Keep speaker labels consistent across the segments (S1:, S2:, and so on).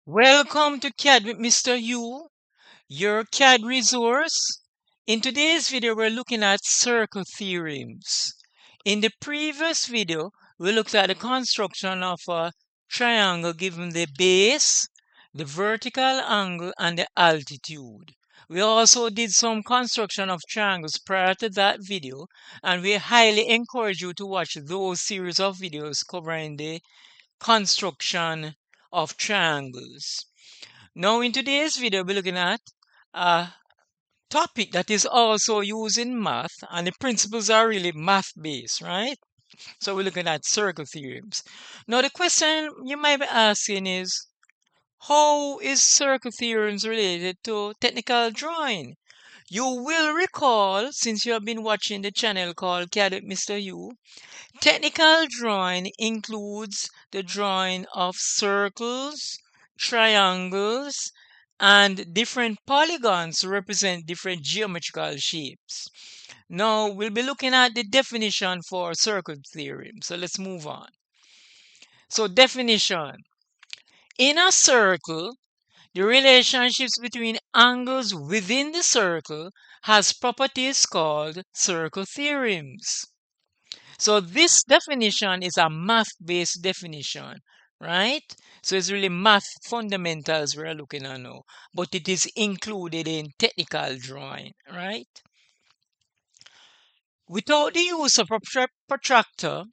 S1: Welcome to CAD with Mr. U, your CAD resource. In today's video, we're looking at circle theorems. In the previous video, we looked at the construction of a triangle given the base, the vertical angle, and the altitude. We also did some construction of triangles prior to that video, and we highly encourage you to watch those series of videos covering the construction of triangles. Now in today's video, we're looking at a topic that is also used in math, and the principles are really math-based, right? So we're looking at circle theorems. Now the question you might be asking is, how is circle theorems related to technical drawing? You will recall, since you have been watching the channel called CAD with Mr. U, technical drawing includes the drawing of circles, triangles, and different polygons to represent different geometrical shapes. Now, we'll be looking at the definition for circle theorem. So let's move on. So definition. In a circle, the relationships between angles within the circle has properties called circle theorems. So this definition is a math-based definition, right? So it's really math fundamentals we're looking at now, but it is included in technical drawing, right? Without the use of a protractor,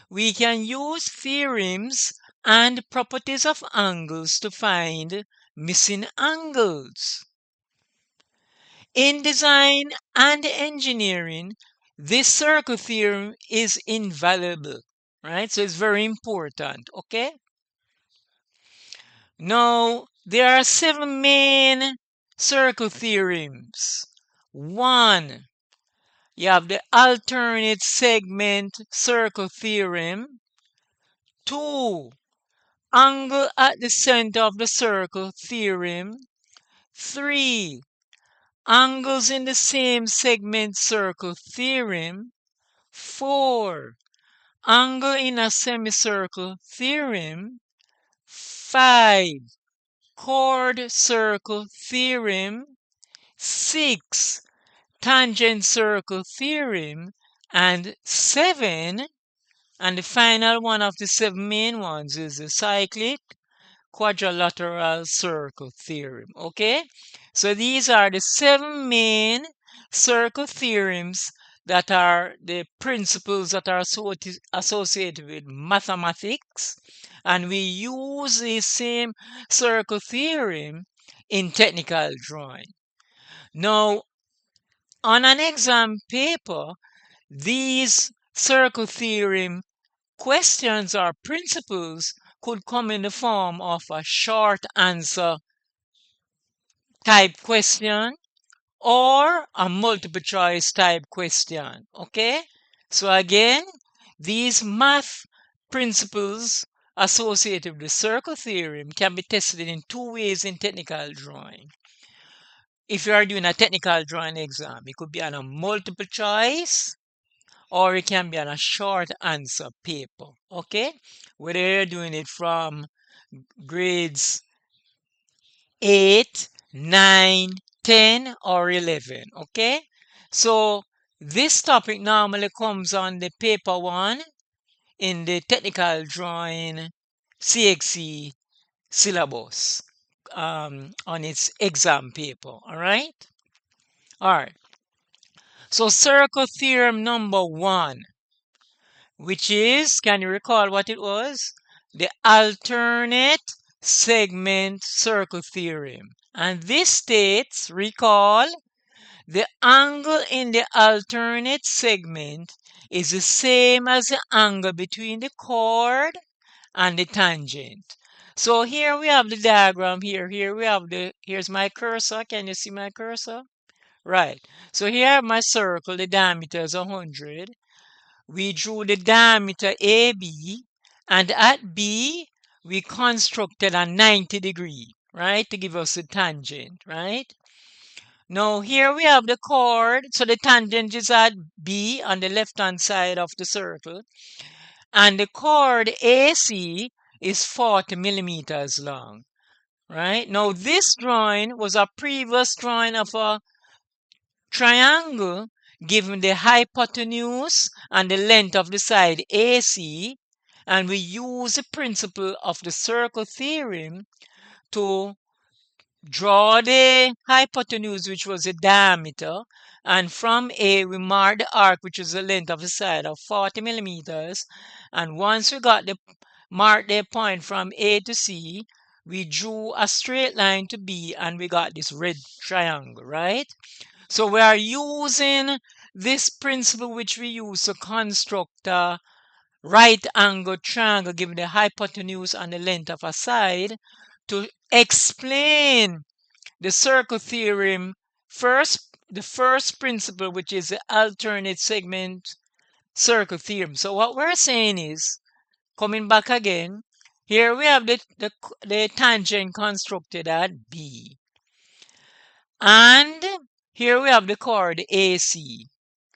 S1: we can use theorems and properties of angles to find missing angles. In design and engineering, this circle theorem is invaluable, right? So it's very important, okay? Now, there are 7 main circle theorems. 1, you have the alternate segment circle theorem. 2, angle at the center of the circle theorem. 3, angles in the same segment circle theorem. 4, angle in a semicircle theorem. 5, chord circle theorem. 6, tangent circle theorem. And 7, and the final one of the 7 main ones is the cyclic quadrilateral circle theorem. Okay, so these are the 7 main circle theorems that are the principles that are associated with mathematics, and we use the same circle theorem in technical drawing. Now, on an exam paper, these circle theorem questions or principles could come in the form of a short answer type question or a multiple choice type question. Okay, so again, these math principles associated with the circle theorem can be tested in 2 ways in technical drawing. If you are doing a technical drawing exam, it could be on a multiple choice or it can be on a short answer paper. Okay, whether you're doing it from grades 8, 9, 10, or 11. Okay, so this topic normally comes on the paper 1 in the technical drawing CSEC syllabus on its exam paper. All right. So circle theorem number 1, which is, can you recall what it was? The alternate segment circle theorem. And this states, recall, the angle in the alternate segment is the same as the angle between the chord and the tangent. So here we have the diagram here. Here's my cursor. Can you see my cursor? Right. So here my circle, the diameter is 100. We drew the diameter AB, and at B, we constructed a 90-degree, right, to give us the tangent, right? Now, here we have the chord, so the tangent is at B on the left-hand side of the circle, and the chord AC is 40 millimeters long. right? Now, this drawing was a previous drawing of a triangle given the hypotenuse and the length of the side AC, and we use the principle of the circle theorem to draw the hypotenuse, which was the diameter, and from A we mark the arc, which is the length of the side of 40 millimeters. And once we got the mark the point from A to C, we drew a straight line to B, and we got this red triangle, right? So we are using this principle which we use to construct a right angle triangle given the hypotenuse and the length of a side to explain the circle theorem first, the first principle, which is the alternate segment circle theorem. So what we're saying is, coming back again, here we have the tangent constructed at B. And here we have the chord AC,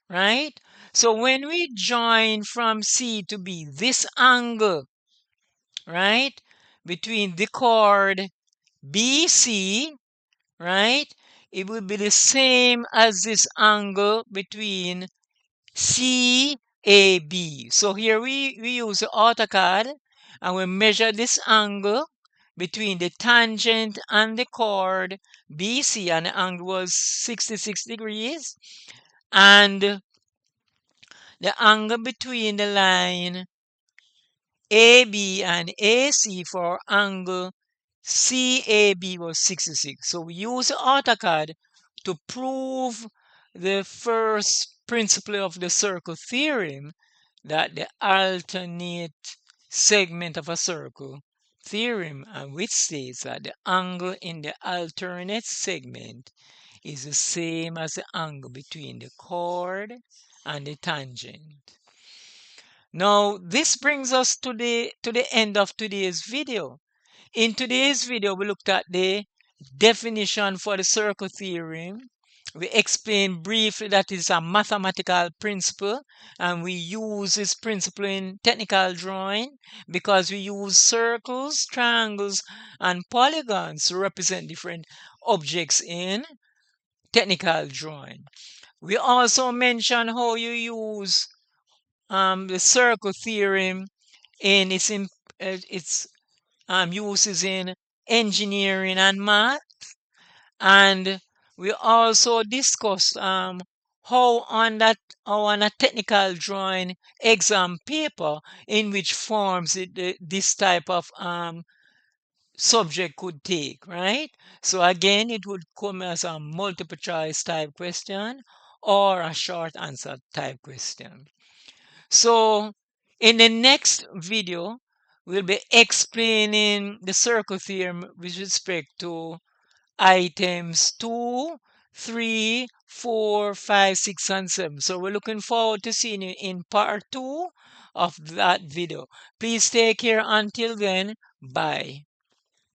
S1: right? So when we join from C to B, this angle, right, between the chord BC, right, it will be the same as this angle between CAB. So here we use the AutoCAD and we measure this angle between the tangent and the chord BC, and the angle was 66 degrees, and the angle between the line AB and AC for angle CAB was 66. So we use AutoCAD to prove the first principle of the circle theorem, that the alternate segment of a circle theorem, and which states that the angle in the alternate segment is the same as the angle between the chord and the tangent. Now, this brings us to the end of today's video. In today's video, we looked at the definition for the circle theorem. We explained briefly that it's a mathematical principle, and we use this principle in technical drawing because we use circles, triangles, and polygons to represent different objects in technical drawing. We also mentioned how you use the circle theorem in its uses in engineering and math, and we also discussed how on a technical drawing exam paper, in which forms this type of subject could take, right? So again, it would come as a multiple choice type question or a short answer type question. So in the next video, we'll be explaining the circle theorem with respect to items 2, 3, 4, 5, 6, and 7. So we're looking forward to seeing you in part 2 of that video. Please take care until then. Bye.